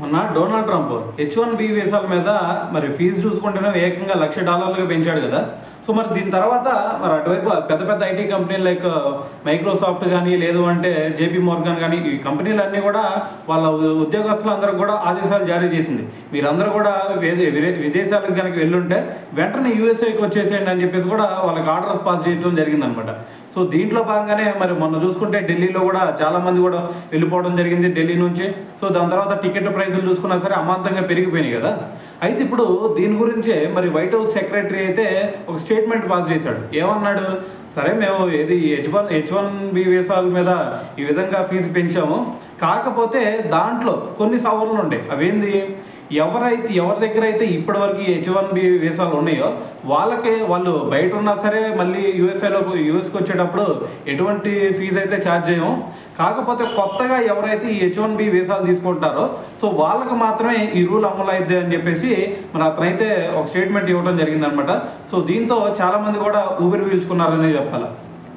మొన్న Donald Trump H1B వీసాల మీద మరి ఫీజు చూసుకుంటేనే ఏకంగా $1,00,000 పెంచాడు కదా. సో మరి దీని తర్వాత మరి అటువైపు పెద్ద పెద్ద ఐటీ కంపెనీలు లైక్ మైక్రోసాఫ్ట్ కానీ లేదు అంటే జేపీ మోర్గాన్ కానీ ఈ కంపెనీలన్నీ కూడా వాళ్ళ ఉద్యోగస్తులందరూ కూడా ఆదేశాలు జారీ చేసింది. మీరందరూ కూడా విదేశాలకు కనుక వెళ్ళుంటే వెంటనే యూఎస్ఏకి వచ్చేసేయండి అని చెప్పేసి కూడా వాళ్ళకి ఆర్డర్స్ పాస్ చేయడం జరిగిందనమాట. సో దీంట్లో భాగంగానే మరి మొన్న చూసుకుంటే ఢిల్లీలో కూడా చాలామంది కూడా వెళ్ళిపోవడం జరిగింది ఢిల్లీ నుంచి. సో దాని తర్వాత టికెట్ ప్రైజులు చూసుకున్నా సరే అమాంతంగా పెరిగిపోయినాయి కదా. అయితే ఇప్పుడు దీని గురించే మరి వైట్ హౌస్ సెక్రటరీ అయితే ఒక స్టేట్మెంట్ పాస్ చేశాడు. ఏమన్నాడు, సరే మేము H1B వీసాల మీద ఈ విధంగా ఫీజు పెంచాము, కాకపోతే దాంట్లో కొన్ని సవరణలు ఉంటాయి. అవేంది, ఎవరి దగ్గర అయితే ఇప్పటివరకు H1B వీసాలు ఉన్నాయో వాళ్ళు బయట ఉన్నా సరే మళ్ళీ యూఎస్కి వచ్చేటప్పుడు ఎటువంటి ఫీజు అయితే ఛార్జ్ చేయము. కాకపోతే కొత్తగా ఎవరైతే ఈ H1B వీసాలు తీసుకుంటారో సో వాళ్ళకి మాత్రమే ఈ రూల్ అమలు అయిద్ది అని చెప్పేసి మరి అతనైతే ఒక స్టేట్మెంట్ ఇవ్వడం జరిగిందనమాట. సో దీంతో చాలామంది కూడా ఊపిరి పీల్చుకున్నారనే చెప్పాలి.